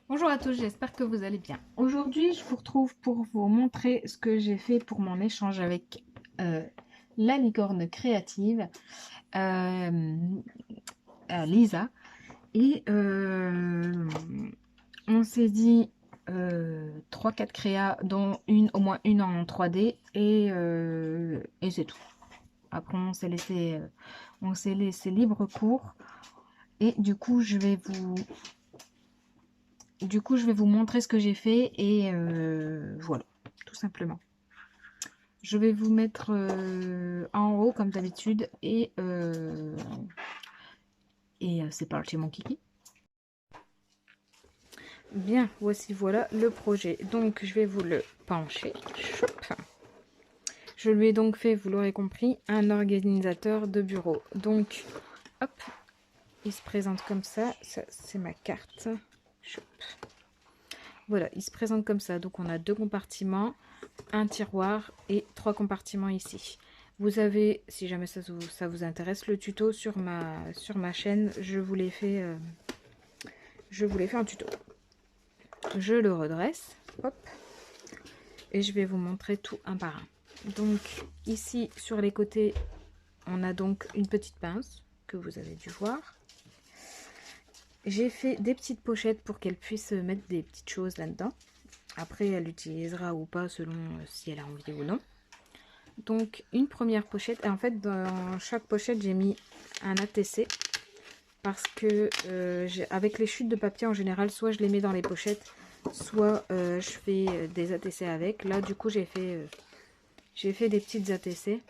Bonjour à tous, j'espère que vous allez bien. Aujourd'hui, je vous retrouve pour vous montrer ce que j'ai fait pour mon échange avec la licorne créative, Lisa. Et on s'est dit 3-4 créas, dont au moins une en 3D, et c'est tout. Après, on s'est laissé libre cours. Et du coup, je vais vous montrer ce que j'ai fait et voilà, tout simplement. Je vais vous mettre en haut comme d'habitude et c'est parti mon kiki. Bien, voici voilà le projet. Donc je vais vous le pencher. Choup. Je lui ai donc fait, vous l'aurez compris, un organisateur de bureau. Donc hop, il se présente comme ça. Ça c'est ma carte. Choup. Voilà, il se présente comme ça. Donc on a 2 compartiments, un tiroir et 3 compartiments ici. Vous avez, si jamais ça vous intéresse, le tuto sur ma chaîne. Je vous l'ai fait en tuto. Je le redresse, hop, et je vais vous montrer tout un par un. Donc ici sur les côtés, on a donc une petite pince que vous avez dû voir. J'ai fait des petites pochettes pour qu'elle puisse mettre des petites choses là-dedans. Après, elle l'utilisera ou pas selon si elle a envie ou non. Donc, une première pochette. Et en fait, dans chaque pochette, j'ai mis un ATC. Parce que avec les chutes de papier, en général, soit je les mets dans les pochettes, soit je fais des ATC avec. Là, du coup, j'ai fait des petites ATC.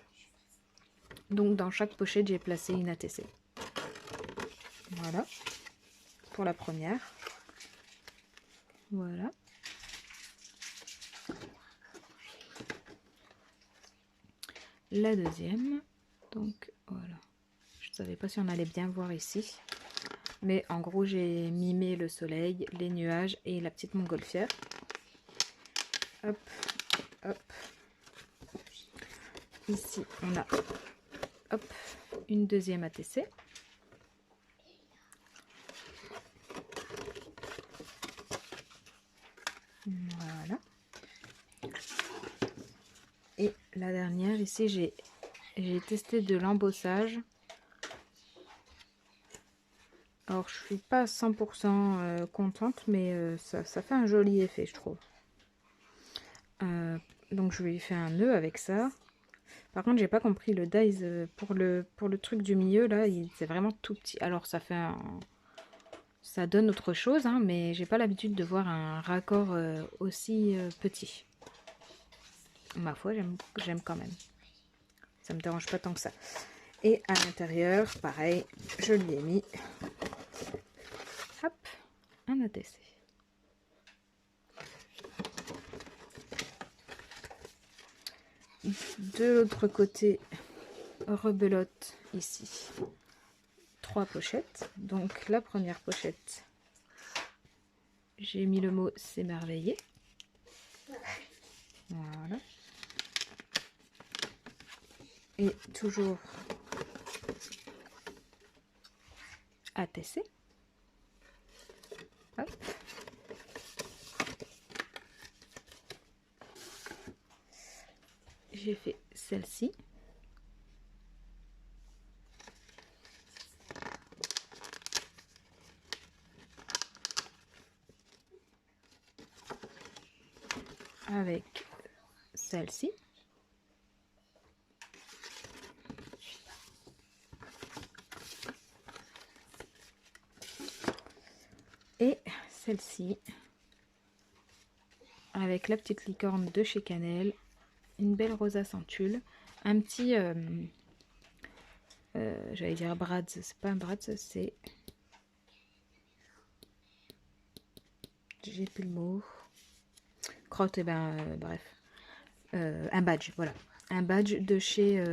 Donc, dans chaque pochette, j'ai placé une ATC. Voilà. Pour la première. Voilà. La deuxième. Donc, voilà. Je ne savais pas si on allait bien voir ici. Mais en gros, j'ai mimé le soleil, les nuages et la petite montgolfière. Hop, hop. Ici, on a hop, une deuxième ATC. Voilà. Et la dernière, ici, j'ai testé de l'embossage. Alors, je suis pas 100% contente, mais ça fait un joli effet, je trouve. Donc, je lui ai fait un nœud avec ça. Par contre, j'ai pas compris le dies pour le truc du milieu, là, c'est vraiment tout petit. Alors, ça donne autre chose, hein, mais j'ai pas l'habitude de voir un raccord aussi petit. Ma foi, j'aime quand même. Ça me dérange pas tant que ça. Et à l'intérieur, pareil, je lui ai mis hop, un ATC. De l'autre côté, rebelote ici 3 pochettes. Donc la première pochette, j'ai mis le mot s'émerveiller. Voilà. Et toujours ATC. Hop. J'ai fait celle-ci. Avec celle-ci. Et celle-ci. Avec la petite licorne de chez Cannelle. Une belle rosa sans tulle. Un petit... j'allais dire Brads. C'est pas un Brads, c'est... J'ai plus le mot. Crotte, et ben bref. Un badge, voilà. Un badge de chez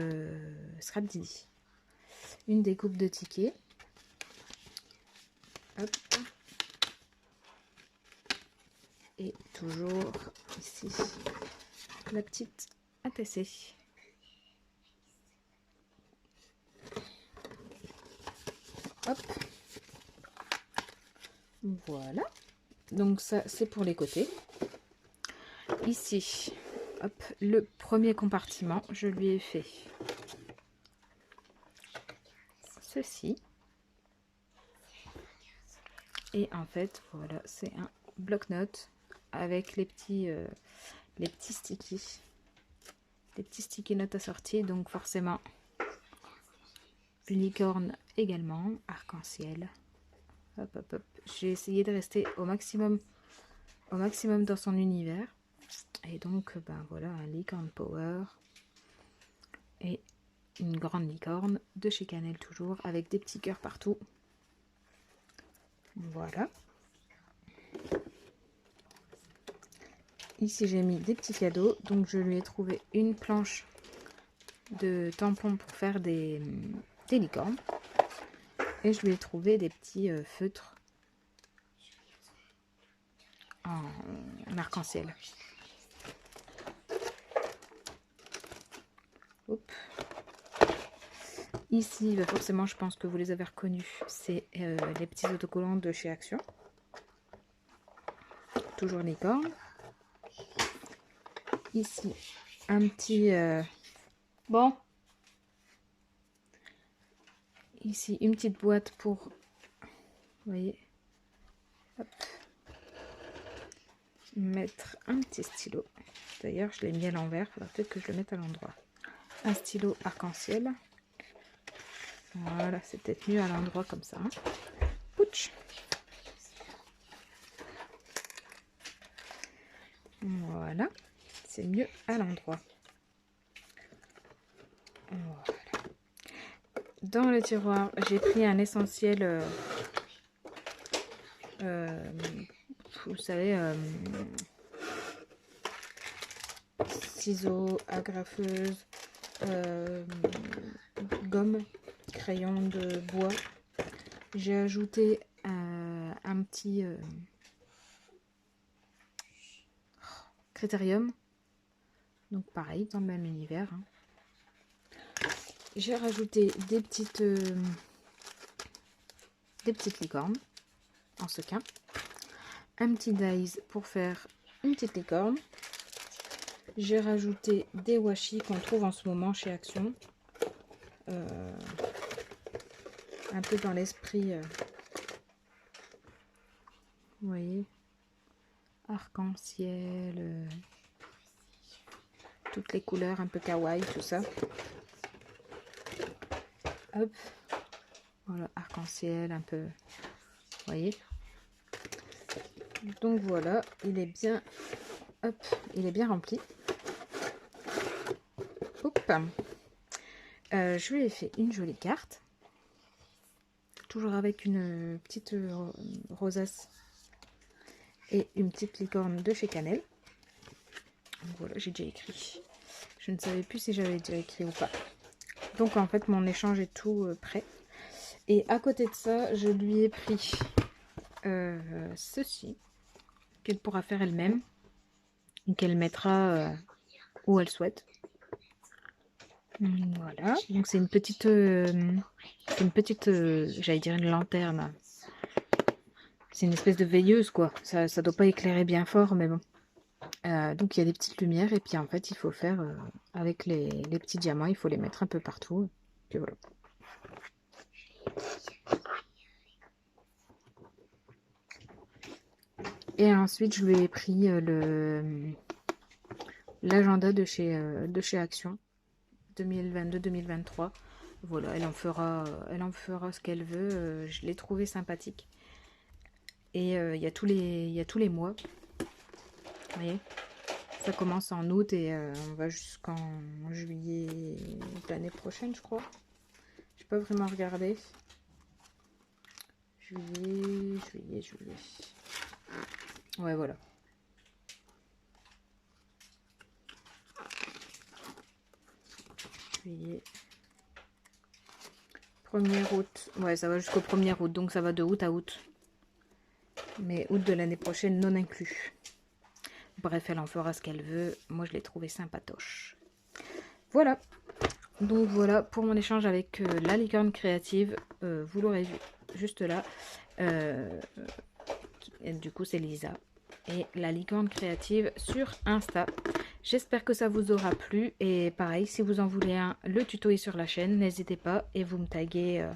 Scrap Didi. Une découpe de tickets. Hop. Et toujours ici la petite ATC. Hop. Voilà. Donc ça, c'est pour les côtés. Ici, hop, le premier compartiment, je lui ai fait ceci. Et en fait, voilà, c'est un bloc-notes avec les petits stickies. Les petits sticky notes assortis. Donc forcément, une licorne également, arc-en-ciel. Hop, hop, hop. J'ai essayé de rester au maximum dans son univers. Et donc, ben voilà, un licorne power. Et une grande licorne de chez Cannelle toujours, avec des petits cœurs partout. Voilà. Ici, j'ai mis des petits cadeaux. Donc, je lui ai trouvé une planche de tampons pour faire des licornes. Et je lui ai trouvé des petits feutres en arc-en-ciel. Ici, bah forcément, je pense que vous les avez reconnus. C'est les petits autocollants de chez Action. Toujours licorne. Ici, un petit... Bon. Ici, une petite boîte pour... Vous voyez. Hop. Mettre un petit stylo. D'ailleurs, je l'ai mis à l'envers. Il faudra peut-être que je le mette à l'endroit. Un stylo arc-en-ciel. Voilà, c'est peut-être mieux à l'endroit comme ça. Hein. Pouch. Voilà, c'est mieux à l'endroit. Voilà. Dans le tiroir, j'ai pris un essentiel, vous savez, ciseaux, agrafeuse, gomme, crayon de bois. J'ai ajouté un petit critérium, donc pareil dans le même univers. Hein. J'ai rajouté des petites licornes en sequin, un petit dies pour faire une petite licorne. J'ai rajouté des washi qu'on trouve en ce moment chez Action, un peu dans l'esprit, vous voyez, arc-en-ciel, toutes les couleurs, un peu kawaii, tout ça. Hop, voilà, arc-en-ciel, un peu, vous voyez. Donc voilà, il est bien, hop, il est bien rempli. Hop. Je lui ai fait une jolie carte, toujours avec une petite rosace et une petite licorne de chez Cannelle. Donc voilà, j'ai déjà écrit. Je ne savais plus si j'avais déjà écrit ou pas. Donc en fait, mon échange est tout prêt. Et à côté de ça, je lui ai pris ceci, qu'elle pourra faire elle-même, et qu'elle mettra où elle souhaite. Voilà, donc c'est une petite, j'allais dire une lanterne. C'est une espèce de veilleuse, quoi. Ça doit pas éclairer bien fort, mais bon. Donc il y a des petites lumières, et puis en fait, il faut faire avec les petits diamants, il faut les mettre un peu partout. Puis voilà. Et ensuite, je lui ai pris l'agenda de chez Action 2022-2023. Voilà, elle en fera ce qu'elle veut. Je l'ai trouvé sympathique. Et il y a tous les mois. Vous voyez, ça commence en août et on va jusqu'en juillet de l'année prochaine, je crois. Je n'ai pas vraiment regardé. Juillet. Ouais, voilà. Juillet. 1er août. Ouais, ça va jusqu'au 1er août. Donc ça va de août à août. Mais août de l'année prochaine non inclus. Bref, elle en fera ce qu'elle veut. Moi, je l'ai trouvé sympatoche. Voilà. Donc voilà pour mon échange avec la licorne créative. Vous l'aurez vu juste là. Du coup c'est Lisa et la licorne créative sur Insta. J'espère que ça vous aura plu et pareil si vous en voulez un, le tuto est sur la chaîne, n'hésitez pas et vous me taguez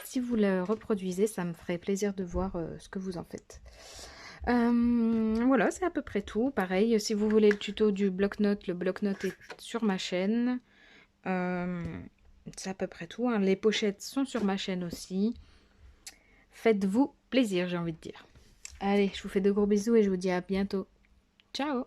si vous le reproduisez, ça me ferait plaisir de voir ce que vous en faites. Voilà, c'est à peu près tout. Pareil, si vous voulez le tuto du bloc-notes, le bloc-notes est sur ma chaîne. C'est à peu près tout, hein. Les pochettes sont sur ma chaîne aussi. Faites-vous plaisir, j'ai envie de dire. Allez, je vous fais de gros bisous et je vous dis à bientôt. Ciao!